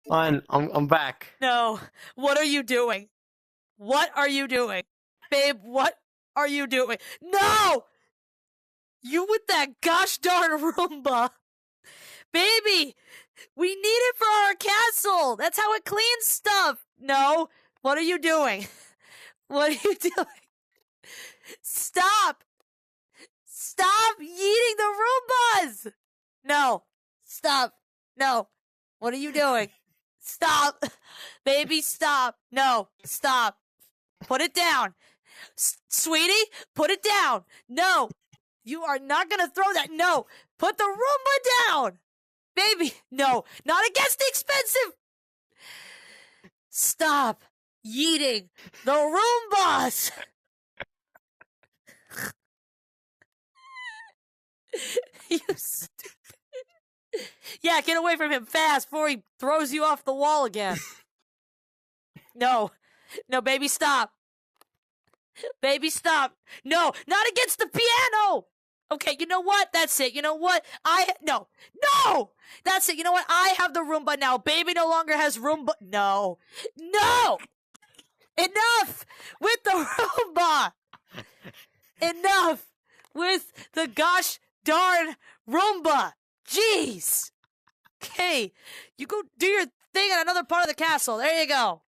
Fine, I'm back. No. What are you doing? What are you doing? Babe, what are you doing? No! You with that gosh darn Roomba. Baby, we need it for our castle. That's how it cleans stuff. No. What are you doing? What are you doing? Stop. Stop yeeting the Roombas. No. Stop. No. What are you doing? Stop. Baby, stop. No. Stop. Put it down. Sweetie, put it down. No. You are not going to throw that. No. Put the Roomba down. Baby, no. Not against the expensive. Stop yeeting the Roombas. You stupid. Yeah, get away from him fast before he throws you off the wall again. No. No, baby, stop. Baby, stop. No, not against the piano. Okay, you know what? That's it. You know what? No. That's it. You know what? I have the Roomba now. Baby no longer has Roomba. No. Enough with the Roomba. Enough with the gosh darn Roomba. Jeez. Okay, you go do your thing in another part of the castle. There you go.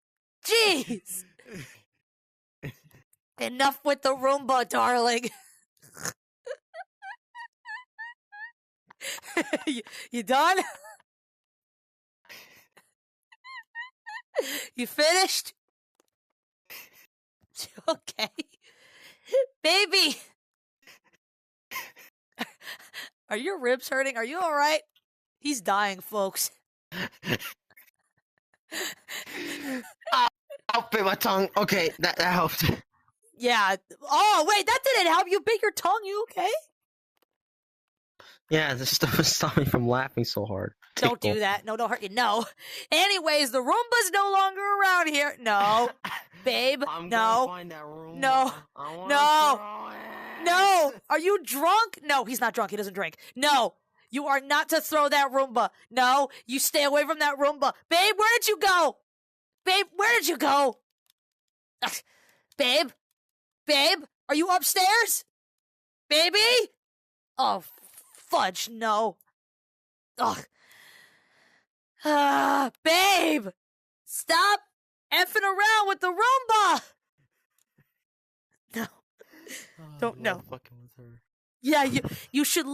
Jeez. Enough with the Roomba, darling. You done? You finished? Okay. Baby. Are your ribs hurting? Are you all right? He's dying, folks. I'll bit my tongue. Okay, that helped. Yeah. Oh, wait, that didn't help. You bit your tongue. You okay? Yeah, this stuff is stopping me from laughing so hard. Don't do that. No, don't hurt you. No. Anyways, the Roomba's no longer around here. No. Babe, I'm no. gonna find that Roomba. No. I wanna No. throw it. No. Are you drunk? No, he's not drunk. He doesn't drink. No. You are not to throw that Roomba. No. You stay away from that Roomba. Babe, where did you go? Babe, where did you go? Ugh. Babe? Babe? Are you upstairs? Baby? Oh, fudge, no. Ugh. Babe! Stop effing around with the Roomba! No. Don't, no. Fucking with her. Yeah, you should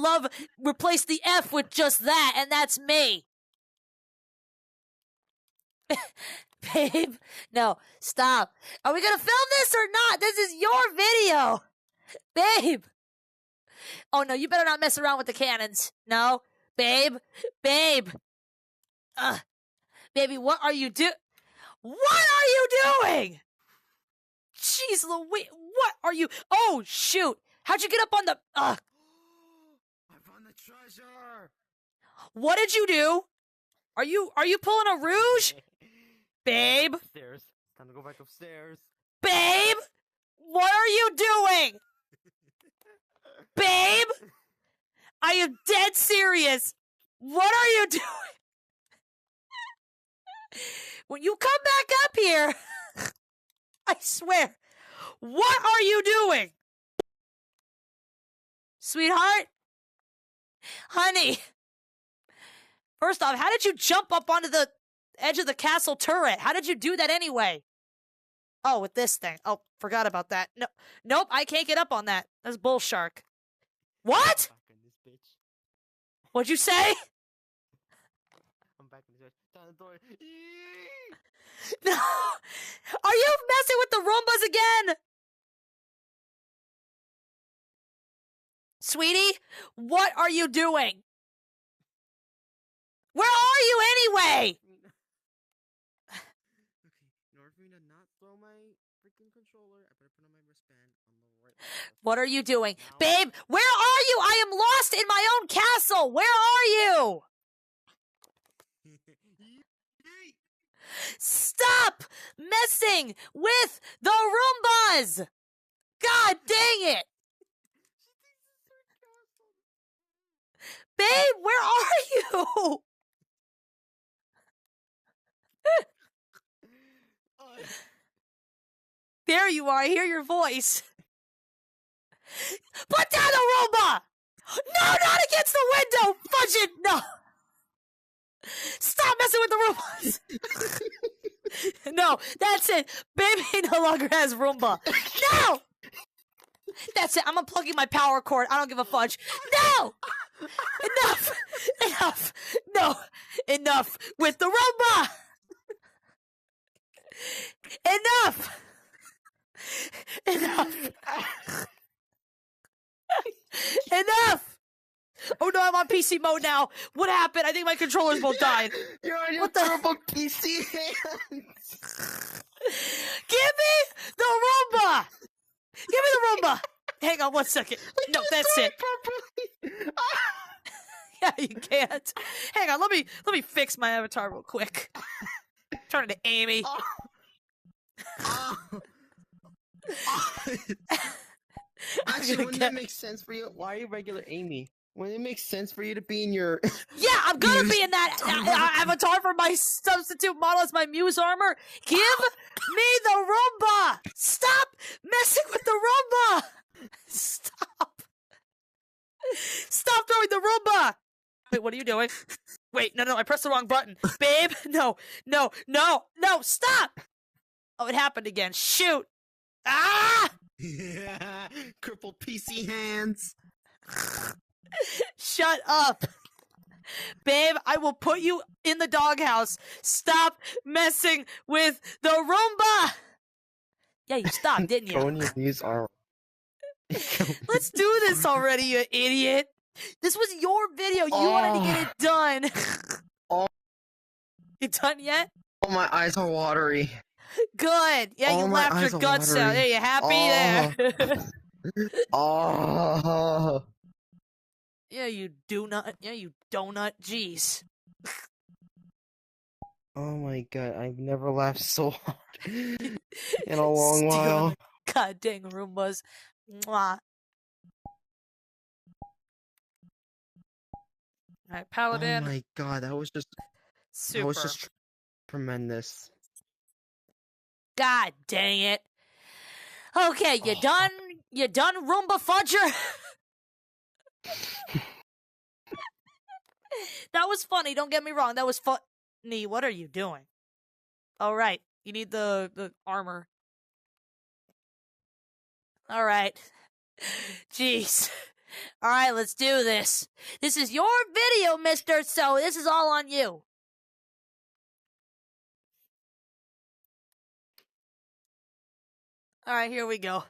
replace the F with just that, and that's me. Babe, no, stop. Are we gonna film this or not? This is your video. Babe. Oh, no, you better not mess around with the cannons. No. Babe. Baby, what are you doing? What are you doing? Jeez Louise, what are you? Oh, shoot. How'd you get up on the... I found the treasure. What did you do? Are you pulling a rouge? Babe? Upstairs. Time to go back upstairs. Babe? What are you doing? Babe? I am dead serious. What are you doing? When you come back up here, I swear, what are you doing? Sweetheart? Honey. First off, how did you jump up onto the edge of the castle turret? How did you do that anyway? Oh, with this thing. Oh, forgot about that. No, nope, I can't get up on that. That's bull shark. What? What'd you say? I'm back in this bitch. Time to throw it. No. Are you messing with the Roombas again? Sweetie, what are you doing? Where are you anyway? Okay, in order for me to not throw my freaking controller, I better put on my wristband on the right. What are you doing? Babe, where are you? I am lost in my own castle. Where are you? Stop messing with the Roombas! God dang it! Babe, where are you? There you are. I hear your voice. Put down the Roomba! No, not against the window! Fudge it! No! Stop messing with the Roombas! No, that's it. Baby no longer has Roomba. No! That's it. I'm unplugging my power cord. I don't give a fudge. No! Enough! Enough! No! Enough with the Roomba! Enough! Enough! Enough! Oh no, I'm on PC mode now. What happened? I think my controllers both died. You're on your What the- terrible PC hands. Give me the Roomba! Give me the Roomba! Hang on 1 second. No, that's it. Yeah, you can't. Hang on, let me fix my avatar real quick. Turn it to Amy. Actually, wouldn't that make sense for you? Why are you regular Amy? Wouldn't it make sense for you to be in your... Yeah, I'm gonna be in that avatar for my substitute model as my Muse armor. Give me the Roomba! Stop messing with the Roomba! Stop! Stop throwing the Roomba! Wait, what are you doing? Wait, no, I pressed the wrong button. Babe, no, stop! Oh, it happened again. Shoot! Ah! Yeah, crippled PC hands. Shut up. Babe, I will put you in the doghouse. Stop messing with the Roomba! Yeah, you stopped, didn't you? These are... Let's do this already, you idiot. This was your video. You wanted to get it done. Oh. You done yet? Oh, my eyes are watery. Good. Yeah, you laughed your guts out. There, you happy there? Oh. Yeah, you donut. Yeah, you donut. Jeez. Oh my god, I've never laughed so hard in a long while. God dang Roombas. Mwah. Alright, Paladin. Oh my god, that was just... Super. That was just tremendous. God dang it. Okay, you done? You done, Roomba Fudger? That was funny, don't get me wrong. That was funny. What are you doing? All right, you need the armor. All right. Jeez. All right, let's do this. This is your video, mister, so this is all on you. All right, here we go.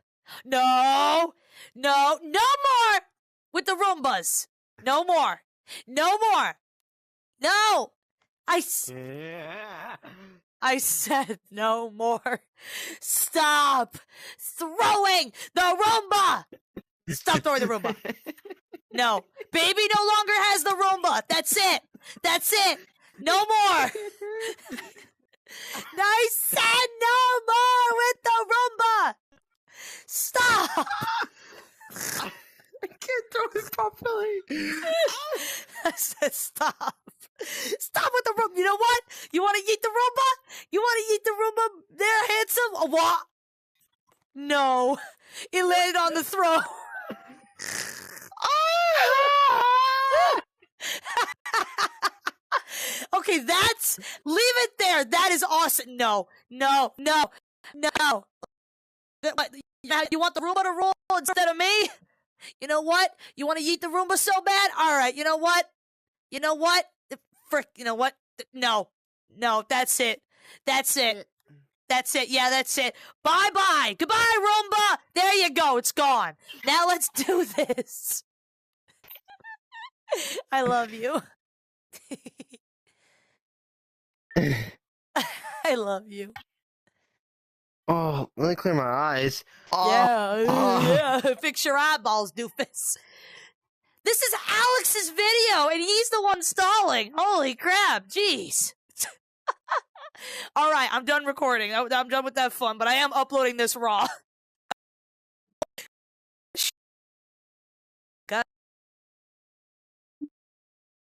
No more with the Roombas. No more. No more. No. I said no more. Stop throwing the Roomba. Stop throwing the Roomba. No. Baby no longer has the Roomba. That's it. That's it. No more. I said no more with the Roomba. Stop. I can't throw it properly. I said stop. Stop with the Roomba. You know what? You want to eat the Roomba? You want to eat the Roomba there, handsome? What? No. It landed on the throne. Okay, leave it there. That is awesome. No. You want the Roomba to roll instead of me? You know what? You want to eat the Roomba so bad? All right, you know what? Frick, you know what? No, that's it. Yeah, that's it. Bye-bye. Goodbye, Roomba. There you go. It's gone. Now let's do this. I love you. I love you. Oh, let me clear my eyes. Yeah. Fix your eyeballs, doofus. This is Alex's video, and he's the one stalling. Holy crap, jeez. All right, I'm done recording. I'm done with that fun, but I am uploading this raw.